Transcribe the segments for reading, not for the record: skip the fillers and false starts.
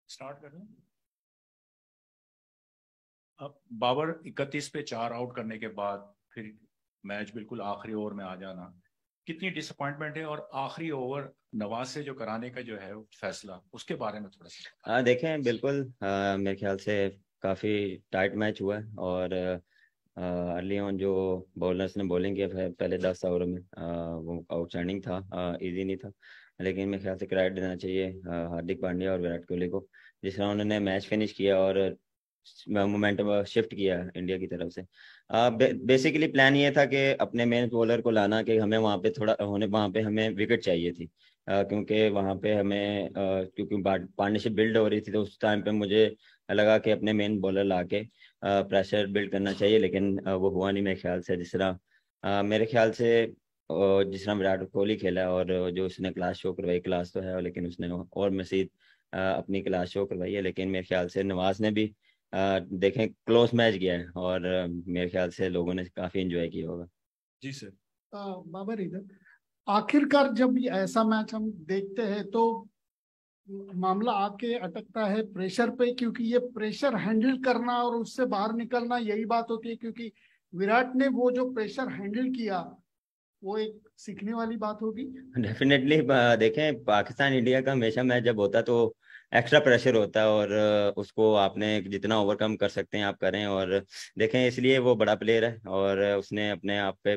Start करें। अब बाबर 31 पे 4 आउट करने के बाद फिर मैच बिल्कुल आखिरी ओवर में आ जाना, कितनी डिसअपॉइंटमेंट है। और आखिरी ओवर नवाज से जो कराने का जो है फैसला, उसके बारे में थोड़ा सा देखें। बिल्कुल मेरे ख्याल से काफ़ी टाइट मैच हुआ है और अर्ली ऑन जो बॉलर्स ने बॉलिंग किया पहले 10 ओवर में वो आउटस्टैंडिंग था, इजी नहीं था। लेकिन मेरे ख्याल से क्रेडिट देना चाहिए हार्दिक पांड्या और विराट कोहली को, जिस तरह उन्होंने मैच फिनिश किया और मोमेंटम शिफ्ट किया इंडिया की तरफ से। बेसिकली प्लान ये था कि अपने मेन बॉलर को लाना, कि हमें वहाँ पे वहाँ पे हमें विकेट चाहिए थी, क्योंकि वहाँ पे हमें क्योंकि पार्टनरशिप बिल्ड हो रही थी, तो उस टाइम पे मुझे लगा कि अपने मेन बॉलर ला के प्रेशर बिल्ड करना चाहिए। लेकिन वो हुआ नहीं मेरे ख्याल से। जिस तरह मेरे ख्याल से जिस तरह विराट कोहली खेला और जो उसने क्लास शो करवाई, क्लास तो है लेकिन उसने और मजीद अपनी क्लास शो करवाई है। लेकिन मेरे ख्याल से नवाज ने भी देखें क्लोज मैच गया है और मेरे ख्याल से लोगों ने काफ़ी इंजॉय किया होगा। जी सर। बाबर इधर आखिरकार जब ये ऐसा मैच हम देखते हैं तो मामला आके अटकता है प्रेशर पे, क्योंकि ये प्रेशर हैंडल करना और उससे बाहर निकलना यही बात होती है। क्योंकि विराट ने वो जो प्रेशर हैंडल किया वो एक सीखने वाली बात होगी। डेफिनेटली देखें, पाकिस्तान इंडिया का हमेशा मैच जब होता है तो एक्स्ट्रा प्रेशर होता है और उसको आपने जितना ओवरकम कर सकते हैं आप करें। और देखें, इसलिए वो बड़ा प्लेयर है और उसने अपने आप पे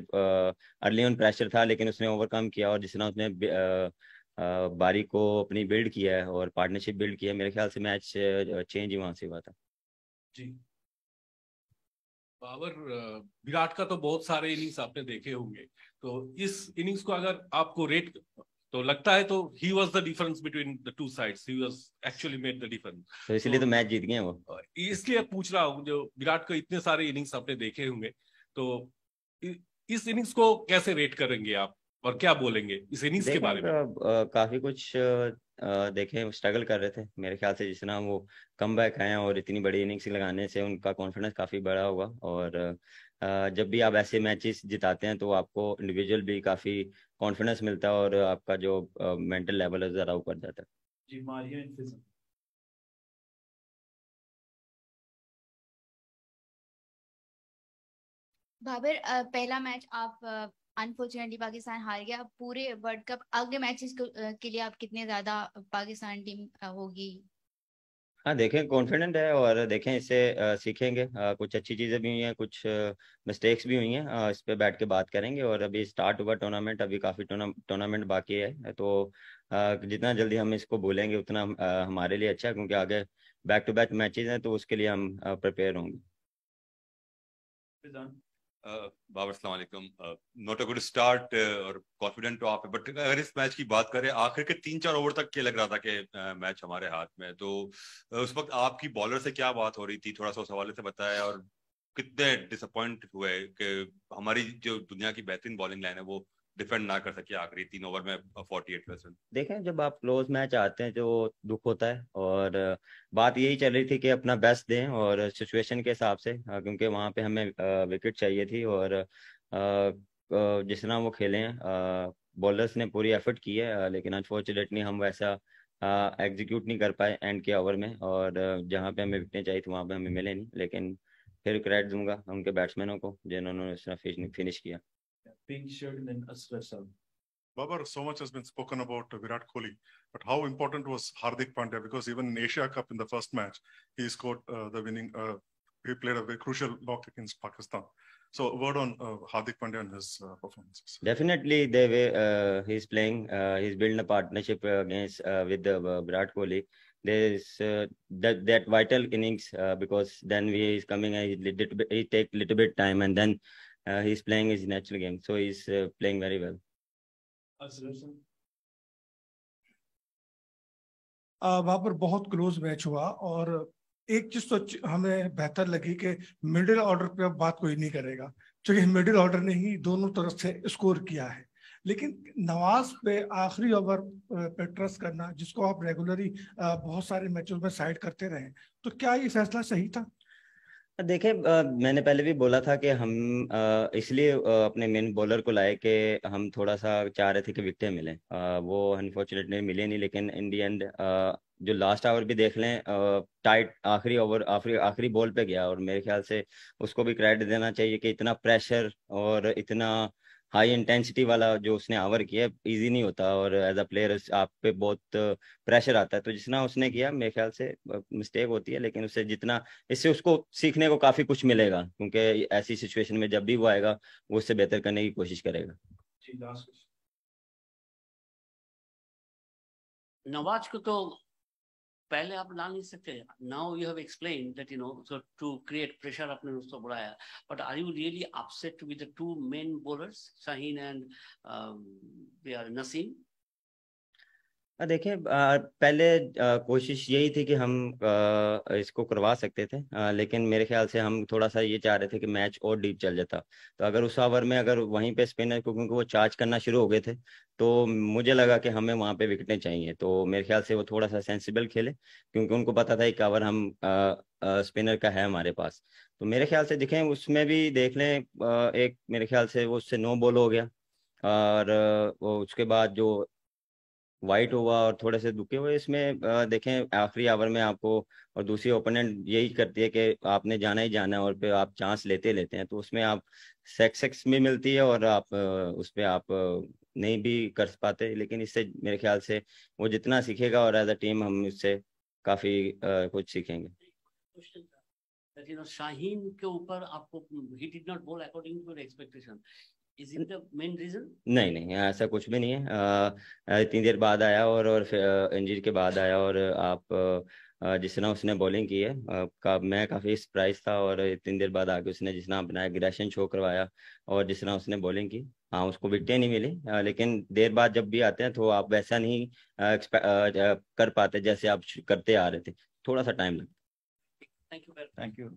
अर्ली ऑन प्रेशर था लेकिन उसने ओवरकम किया। और जिस तरह उसने बारी को अपनी बिल्ड किया है और पार्टनरशिप बिल्ड किया है, मेरे ख्याल से मैच चेंज ही वहां से हुआ था। जी बाबर, विराट का तो बहुत सारे इनिंग्स आपने देखे होंगे, तो इस इनिंग्स को अगर आपको रेट तो लगता है तो he was the difference between the two sides, he was actually made the difference. तो इसलिए तो मैच जीत गए वो। इसलिए पूछ रहा हूँ, जो विराट को इतने सारे इनिंग्स आपने देखे होंगे, तो इस इनिंग्स को कैसे रेट करेंगे आप और क्या बोलेंगे इस इनिंग्स के बारे में? काफी कुछ देखें, स्ट्रगल कर रहे थे मेरे ख्याल से। जिस तरह वो कम बैक आए और इतनी बड़ी इनिंग्स लगाने से उनका कॉन्फिडेंस काफी बड़ा हुआ। और जब भी आप ऐसे मैचेस जिताते हैं तो आपको इंडिविजुअल भी काफी कॉन्फिडेंस मिलता है और आपका जो मेंटल लेवल है ज़रा ऊपर जाता है। जी मारिया इंतजार। बाबर, पहला मैच आप अनफॉर्चुनेटली पाकिस्तान हार गया। पूरे वर्ल्ड कप आगे मैचेस के लिए आप कितने ज्यादा पाकिस्तान टीम होगी? हाँ देखें, कॉन्फिडेंट है और देखें इससे सीखेंगे। कुछ अच्छी चीज़ें भी हुई हैं, कुछ मिस्टेक्स भी हुई हैं। इस पे बैठ के बात करेंगे। और अभी स्टार्ट हुआ टूर्नामेंट, अभी काफ़ी टूर्नामेंट बाकी है। तो जितना जल्दी हम इसको भूलेंगे उतना हमारे लिए अच्छा है, क्योंकि आगे बैक टू बैक मैचेस हैं तो उसके लिए हम प्रिपेयर होंगे। बाबर अस्सलाम वालेकुम। नॉट अ गुड स्टार्ट और कॉन्फिडेंट तो आप है, बट अगर इस मैच की बात करें, आखिर के 3-4 ओवर तक ये लग रहा था कि मैच हमारे हाथ में है। तो उस वक्त आपकी बॉलर से क्या बात हो रही थी, थोड़ा सा उस हवाले से बताया। और कितने डिसअपॉइंट हुए कि हमारी जो दुनिया की बेहतरीन बॉलिंग लाइन है वो डिफेंड ना कर सके आखिरी 3 ओवर में 48%। देखें, जब आप क्लोज मैच आते हैं तो दुख होता है। और बात यही चल रही थी कि अपना बेस्ट दें और सिचुएशन के हिसाब से, क्योंकि वहाँ पे हमें विकेट चाहिए थी। और जिस तरह वो खेले हैं, बॉलर्स ने पूरी एफर्ट की है, लेकिन अनफॉर्चुनेटली हम वैसा एग्जीक्यूट नहीं कर पाए एंड के ओवर में। और जहाँ पे हमें विकेटें चाहिए थी वहाँ पे हमें मिले नहीं। लेकिन फिर क्रेडिट दूंगा उनके बैट्समैनों को जिन्होंने इस तरह फिनिश किया। Pink shirt and then Asghar Sal. Babar, so much has been spoken about Virat Kohli, but how important was Hardik Pandya? Because even in Asia Cup in the first match, he scored the winning. He played a very crucial knock against Pakistan. So, a word on Hardik Pandya and his performances. Definitely, the way he's playing, he's building a partnership against with Virat Kohli. There is that vital innings because then he is coming. He take little bit time and then he's playing his natural game. So he's playing very well. वहां पर बहुत close match हुआ और एक चीज तो हमें बेहतर लगी कि मिडिल ऑर्डर पे अब बात कोई नहीं करेगा, क्योंकि मिडिल ऑर्डर ने ही दोनों तरफ से स्कोर किया है। लेकिन नवाज पे आखिरी ओवर पे ट्रस्ट करना, जिसको आप रेगुलरली बहुत सारे मैचों में साइड करते रहे, तो क्या ये फैसला सही था? देखें, मैंने पहले भी बोला था कि हम इसलिए अपने मेन बॉलर को लाए कि हम थोड़ा सा चाह रहे थे कि विकेटें मिलें। वो अनफॉर्चुनेटली मिले नहीं, लेकिन इन दी एंड जो लास्ट ओवर भी देख लें, टाइट आखिरी ओवर आखिरी बॉल पे गया, और मेरे ख्याल से उसको भी क्रेडिट देना चाहिए कि इतना प्रेशर और इतना हाई इंटेंसिटी वाला जो उसने ओवर किया इजी नहीं होता, और एज अ प्लेयर आप पे बहुत प्रेशर आता है। तो जितना उसने किया मेरे ख्याल से मिस्टेक होती है, लेकिन उससे जितना इससे उसको सीखने को काफी कुछ मिलेगा, क्योंकि ऐसी सिचुएशन में जब भी वो आएगा वो उससे बेहतर करने की कोशिश करेगा। नवाज को तो पहले आप ला नहीं सकते। Now you have explain that so to create pressure आपने उसको बुलाया, but are you really upset with the two men bowlers Shaheen and Naseem? देखिए पहले कोशिश यही थी कि हम इसको करवा सकते थे, लेकिन मेरे ख्याल से हम थोड़ा सा ये चाह रहे थे कि मैच और डीप चल जाता। तो अगर उस ओवर में अगर वहीं पे स्पिनर को, क्योंकि वो चार्ज करना शुरू हो गए थे, तो मुझे लगा कि हमें वहां पे विकेटें चाहिए। तो मेरे ख्याल से वो थोड़ा सा सेंसिबल खेले, क्योंकि उनको पता था एक ओवर हम स्पिनर का है हमारे पास। तो मेरे ख्याल से देखें उसमें भी देख लें, एक मेरे ख्याल से वो उससे नो बॉल हो गया, और वो उसके बाद जो वाइट हुआ और थोड़े से दुखे हुए इसमें देखें आखिरी ओवर में आपको, और दूसरी ओपोनेंट यही करती है कि आपने जाना ही जाना है, और फिर आप चांस लेते लेते हैं, तो उसमें आप सक्सेस भी मिलती है और आप उस पर आप नहीं भी कर पाते। लेकिन इससे मेरे ख्याल से वो जितना सीखेगा, और एज अ टीम हम इससे काफी कुछ सीखेंगे। शाहीन के ऊपर आपको he did not bowl according to your expectation. Is it the main reason? नहीं ऐसा कुछ भी नहीं है। इतनी देर बाद आया और फिर इंजरी के बाद आया, और आप जिस तरह उसने बॉलिंग की है मैं काफ़ी सरप्राइज था, और इतनी देर बाद आके उसने जिस तरह अपना एग्रेशन शो करवाया और जिस तरह उसने बॉलिंग की, हाँ उसको विकेटें नहीं मिली, लेकिन देर बाद जब भी आते हैं तो आप वैसा नहीं कर पाते जैसे आप करते आ रहे थे, थोड़ा सा टाइम लगता है। Thank you. Thank you.